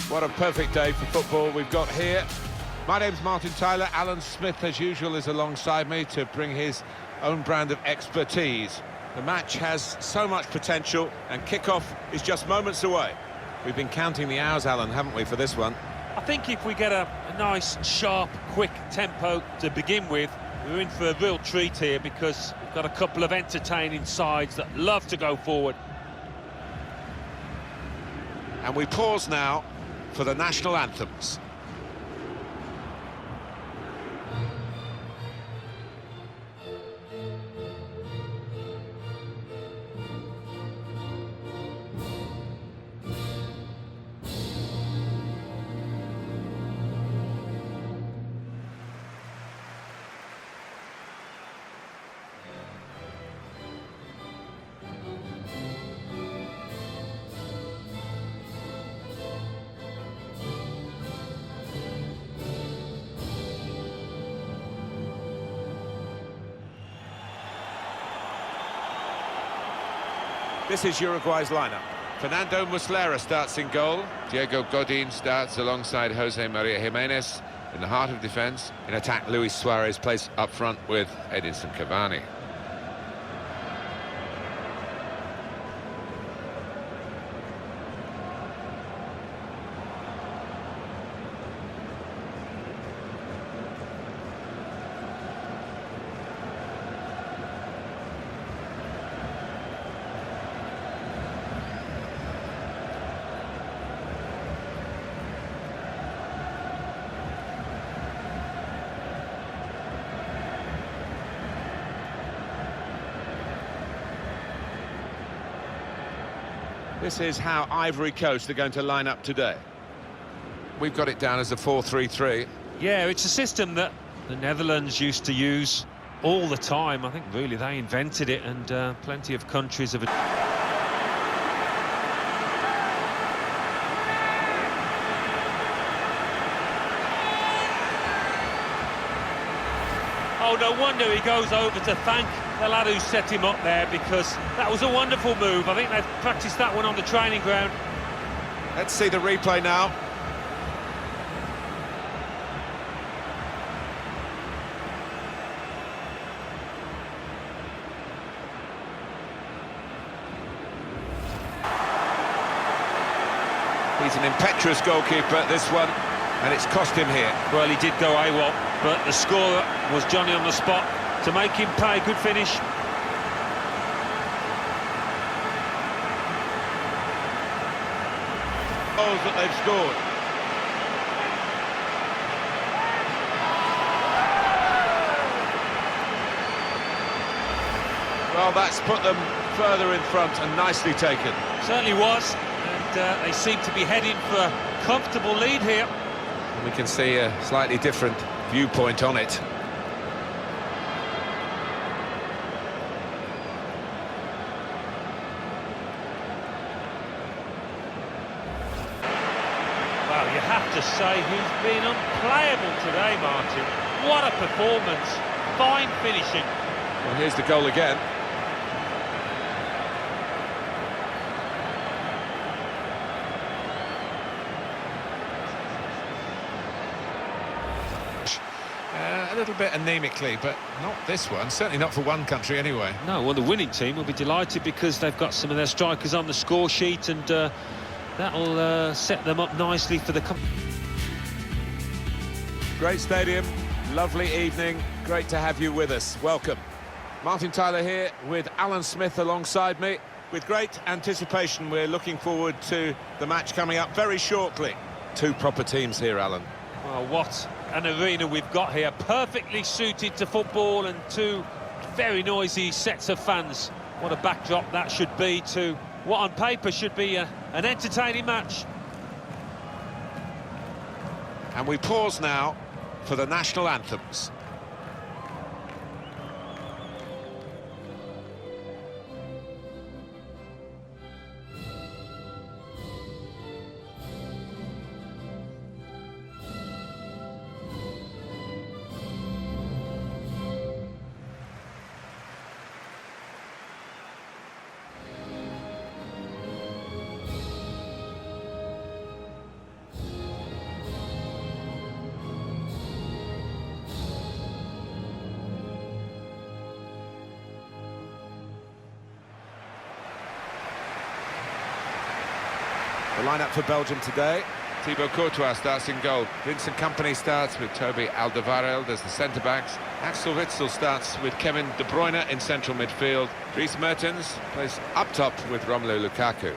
What a perfect day for football we've got here. My name's Martin Tyler. Alan Smith, as usual, is alongside me to bring his own brand of expertise. The match has so much potential, and kick-off is just moments away. We've been counting the hours, Alan, haven't we, for this one? I think if we get a nice, sharp, quick tempo to begin with, we're in for a real treat here, because we've got a couple of entertaining sides that love to go forward. And we pause now for the national anthems. This is Uruguay's lineup. Fernando Muslera starts in goal. Diego Godin starts alongside Jose Maria Jimenez in the heart of defence. In attack, Luis Suarez plays up front with Edinson Cavani. This is how Ivory Coast are going to line up today. We've got it down as a 4-3-3. Yeah, it's a system that the Netherlands used to use all the time. I think really they invented it, and plenty of countries have... Oh, no wonder he goes over to thank the lad who set him up there, because that was a wonderful move. I think they've practiced that one on the training ground. Let's see the replay now. He's an impetuous goalkeeper, this one, and it's cost him here. Well, he did go AWOL, but the scorer was Johnny on the spot to make him pay. Good finish. Goals that they've scored. Well, that's put them further in front and nicely taken. Certainly was, and they seem to be heading for a comfortable lead here. And we can see a slightly different viewpoint on it. Well, you have to say he's been unplayable today, Martin. What a performance. Fine finishing. Well, here's the goal again. A little bit anemically, but not this one. Certainly not for one country anyway. No, well, the winning team will be delighted because they've got some of their strikers on the score sheet, and that'll set them up nicely for the... Great stadium, lovely evening, great to have you with us. Welcome. Martin Tyler here with Alan Smith alongside me. With great anticipation, we're looking forward to the match coming up very shortly. Two proper teams here, Alan. Well, what an arena we've got here, perfectly suited to football, and two very noisy sets of fans. What a backdrop that should be to what on paper should be an entertaining match. And we pause now for the national anthems. The lineup for Belgium today. Thibaut Courtois starts in goal. Vincent Kompany starts with Toby Alderweireld as the centre-backs. Axel Witsel starts with Kevin De Bruyne in central midfield. Dries Mertens plays up top with Romelu Lukaku.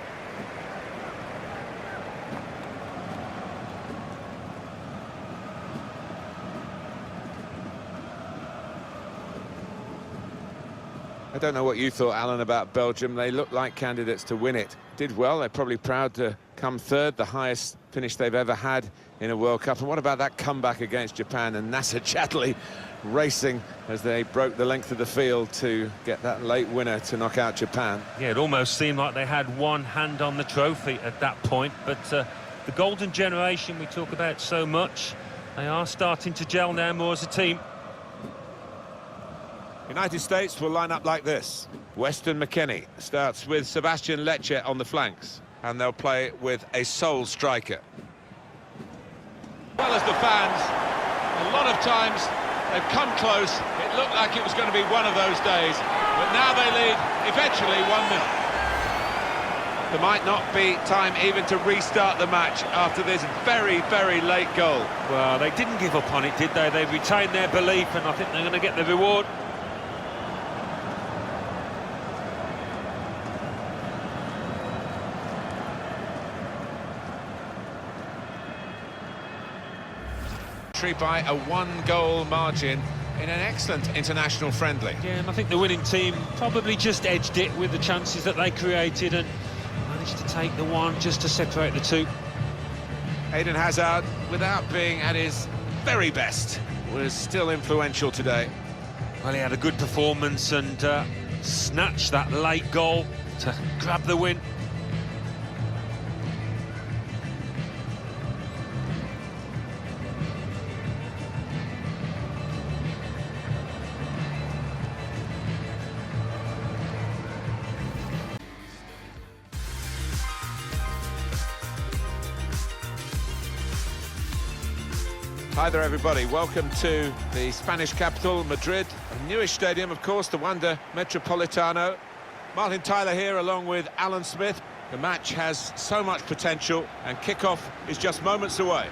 I don't know what you thought, Alan, about Belgium. They looked like candidates to win it. Did well. They're probably proud to come third, the highest finish they've ever had in a World Cup. And what about that comeback against Japan and Nasser Chadli racing as they broke the length of the field to get that late winner to knock out Japan? Yeah, it almost seemed like they had one hand on the trophy at that point. But the golden generation we talk about so much, they are starting to gel now more as a team. United States will line up like this. Weston McKennie starts with Sebastian Lecce on the flanks, and they'll play with a sole striker. Well, as the fans, a lot of times they've come close. It looked like it was going to be one of those days, but now they lead eventually 1-0. There might not be time even to restart the match after this very, very late goal. Well, they didn't give up on it, did they? They retained their belief, and I think they're going to get the reward. By a one-goal margin in an excellent international friendly. Yeah, and I think the winning team probably just edged it with the chances that they created and managed to take the one just to separate the two. Eden Hazard, without being at his very best, was still influential today. Well, he had a good performance and snatched that late goal to grab the win. Hi there, everybody. Welcome to the Spanish capital, Madrid. A newish stadium, of course, the Wanda Metropolitano. Martin Tyler here along with Alan Smith. The match has so much potential and kick-off is just moments away.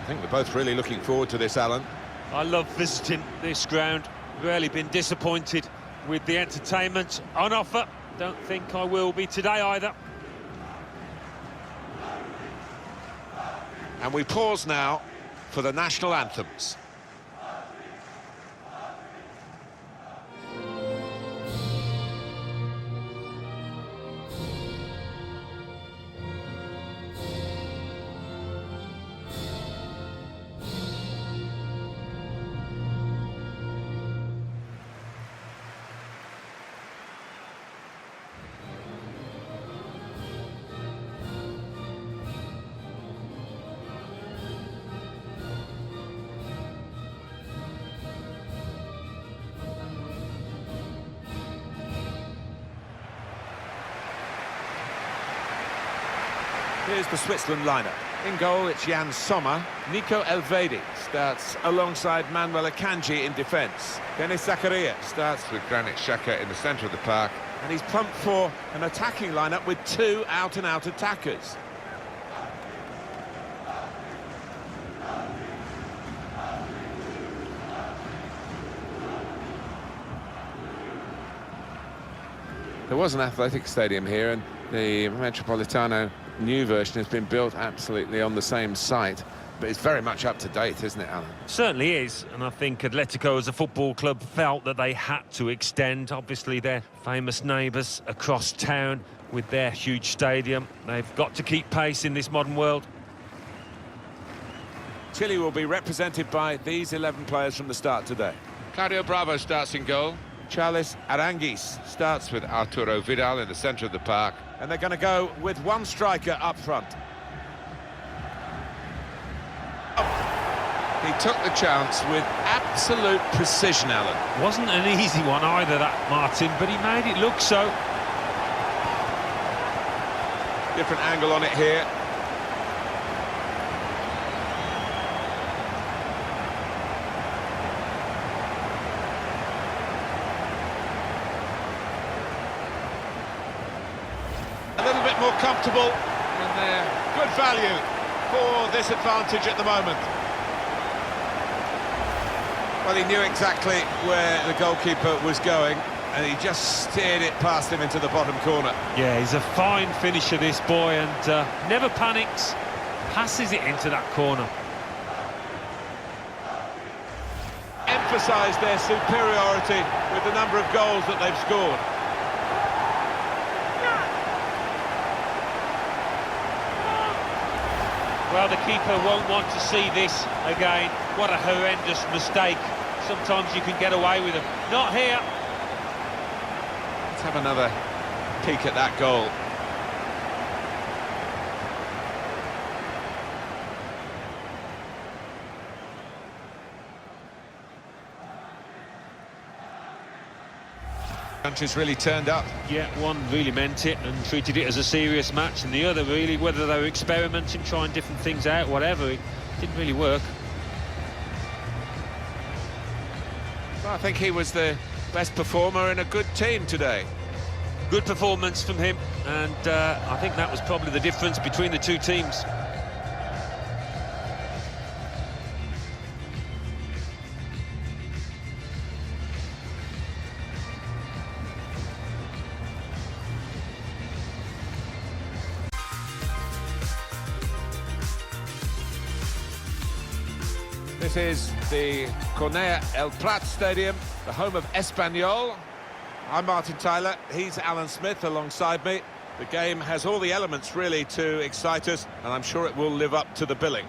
I think we're both really looking forward to this, Alan. I love visiting this ground. Rarely been disappointed with the entertainment on offer. Don't think I will be today either. And we pause now for the national anthems. Here's the Switzerland lineup. In goal, it's Jan Sommer. Nico Elvedi starts alongside Manuel Akanji in defence. Denis Zakaria starts With Granit Xhaka in the centre of the park. and he's pumped for an attacking lineup with two out-and-out attackers. There was an athletic stadium here, and the Metropolitano new version has been built absolutely on the same site, but it's very much up to date, isn't it, Alan? Certainly is, and I think Atletico as a football club felt that they had to extend. Obviously, their famous neighbours across town with their huge stadium. They've got to keep pace in this modern world. Chile will be represented by these 11 players from the start today. Claudio Bravo starts in goal. Charles Aranguis Starts with Arturo Vidal in the centre of the park. and they're going to go with one striker up front. He took the chance with absolute precision, Alan. Wasn't an easy one either, that, Martin, but he made it look so. Different angle on it here. A little bit more comfortable. And they're good value for this advantage at the moment. Well, he knew exactly where the goalkeeper was going, and he just steered it past him into the bottom corner. Yeah, he's a fine finisher, this boy, and never panics, passes it into that corner. Emphasised their superiority with the number of goals that they've scored. Well, the keeper won't want to see this again. What a horrendous mistake. Sometimes you can get away with them. Not here. Let's have another peek at that goal. Country's really turned up. Yeah, one really meant it and treated it as a serious match, and the other really, whether they were experimenting, trying different things out, whatever, it didn't really work. Well, I think he was the best performer in a good team today. Good performance from him, and I think that was probably the difference between the two teams. This is the Cornellà El Prat Stadium, the home of Espanyol. I'm Martin Tyler, he's Alan Smith alongside me. The game has all the elements really to excite us, and I'm sure it will live up to the billing.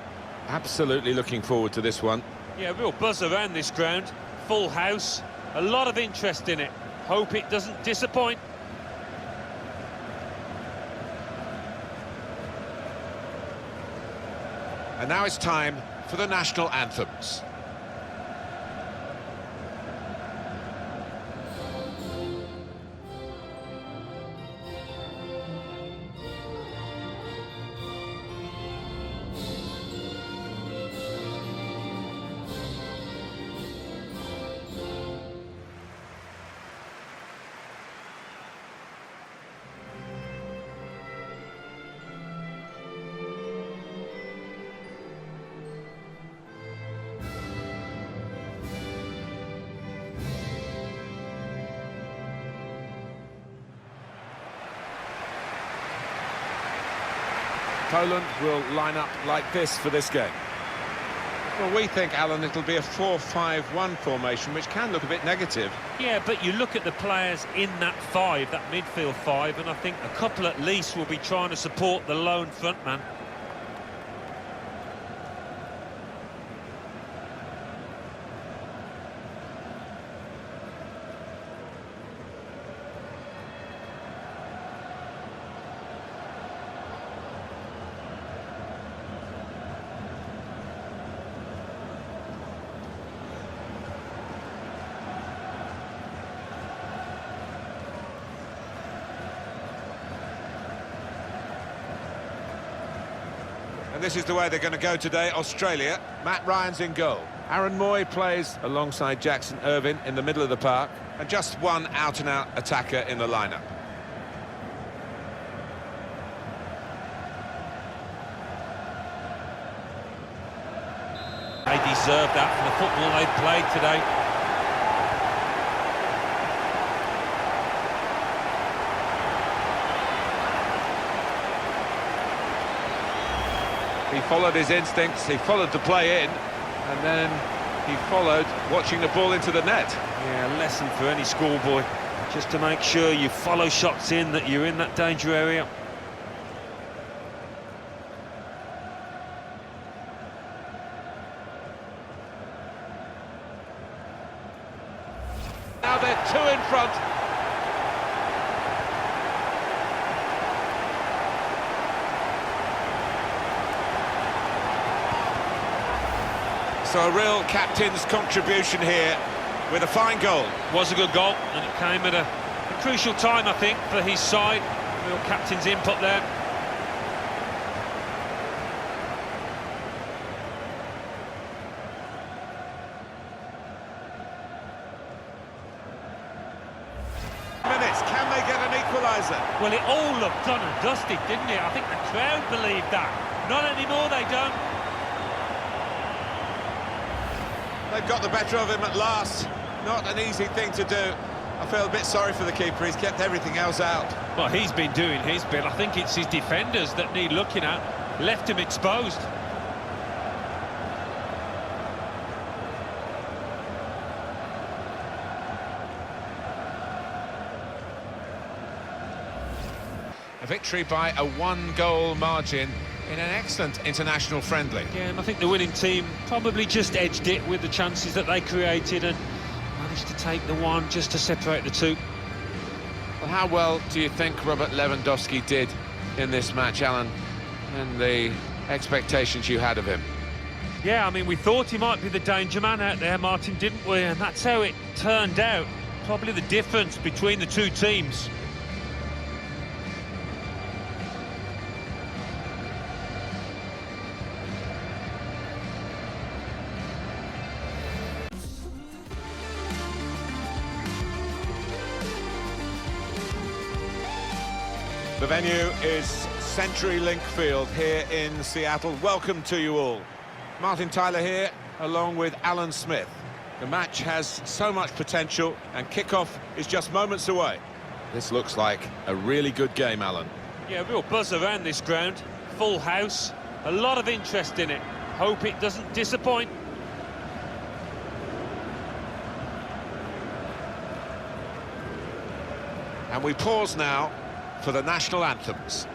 Absolutely looking forward to this one. Yeah, real buzz around this ground, full house, a lot of interest in it. Hope it doesn't disappoint. And now it's time for the national anthems. Poland will line up like this for this game. Well, we think, Alan, it'll be a 4-5-1 formation, which can look a bit negative. Yeah, but you look at the players in that five, that midfield five, and I think a couple at least will be trying to support the lone frontman. And this is the way they're going to go today, Australia. Matt Ryan's in goal. Aaron Moy plays alongside Jackson Irvine in the middle of the park. And just one out-and-out attacker in the lineup. They deserve that for the football they've played today. He followed his instincts, he followed the play in, and then he followed watching the ball into the net. Yeah, a lesson for any schoolboy, just to make sure you follow shots in, that you're in that danger area. Now they're two in front. So a real captain's contribution here with a fine goal. Was a good goal, and it came at a crucial time, I think, for his side. Real captain's input there. Minutes, can they get an equaliser? Well, it all looked done and dusted, didn't it? I think the crowd believed that. Not anymore, they don't. They've got the better of him at last. Not an easy thing to do. I feel a bit sorry for the keeper. He's kept everything else out. Well, he's been doing his bit. I think it's his defenders that need looking at. Left him exposed. A victory by a one-goal margin in an excellent international friendly. Yeah, and I think the winning team probably just edged it with the chances that they created and managed to take the one just to separate the two. Well, how well do you think Robert Lewandowski did in this match, Alan, and the expectations you had of him? Yeah, I mean, we thought he might be the danger man out there, Martin, didn't we? And that's how it turned out. Probably the difference between the two teams. The venue is CenturyLink Field here in Seattle. Welcome to you all. Martin Tyler here, along with Alan Smith. The match has so much potential, and kickoff is just moments away. This looks like a really good game, Alan. Yeah, real buzz around this ground. Full house, a lot of interest in it. Hope it doesn't disappoint. And we pause now for the national anthems.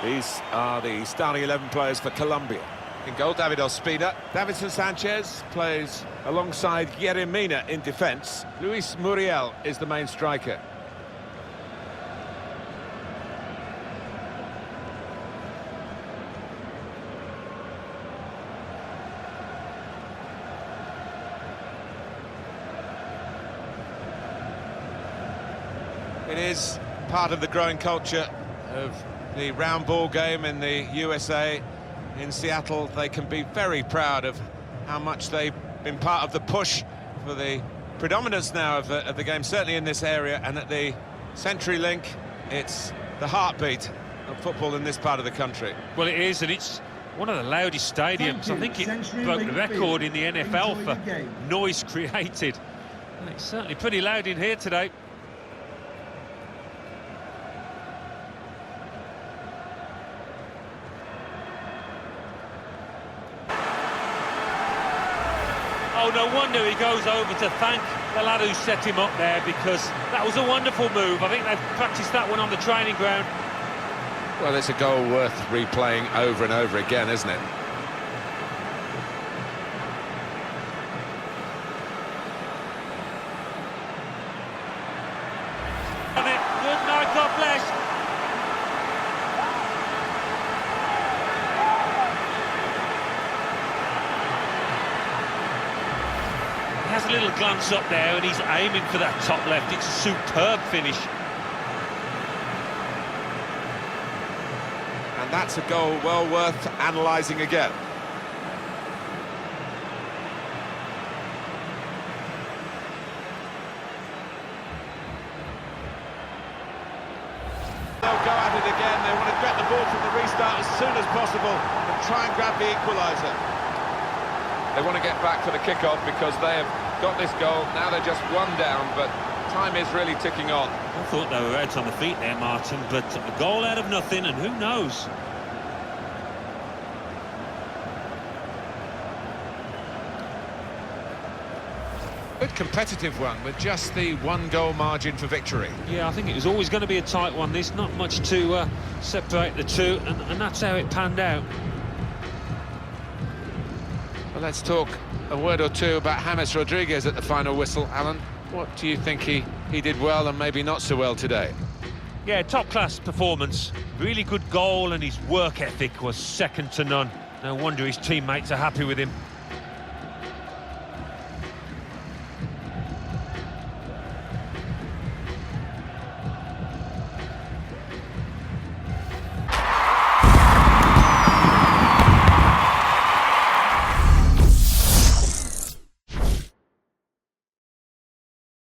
These are the starting 11 players for Colombia. In goal, David Ospina. Davinson Sanchez plays alongside Yerry Mina in defence. Luis Muriel is the main striker. It is part of the growing culture of the round ball game in the USA. In Seattle, they can be very proud of how much they've been part of the push for the predominance now of the game, certainly in this area, and at the CenturyLink, it's the heartbeat of football in this part of the country. Well, it is, and it's one of the loudest stadiums. I think it broke the record in the NFL for noise created. And it's certainly pretty loud in here today. Oh, no wonder he goes over to thank the lad who set him up there, because that was a wonderful move. I think they've practiced that one on the training ground. Well, it's a goal worth replaying over and over again, isn't it? Good night, God bless. He has a little glance up there and he's aiming for that top left. It's a superb finish. And that's a goal well worth analysing again. They'll go at it again. They want to get the ball from the restart as soon as possible and try and grab the equaliser. They want to get back for the kick-off because they have got this goal. Now they're just one down, but time is really ticking on. I thought they were out on the feet there, Martin, but a goal out of nothing, and who knows? Good competitive one with just the one-goal margin for victory. Yeah, I think it was always going to be a tight one. There's not much to separate the two, and that's how it panned out. Well, let's talk a word or two about James Rodriguez at the final whistle. Alan, what do you think he did well and maybe not so well today? Yeah, top-class performance. Really good goal, and his work ethic was second to none. No wonder his teammates are happy with him.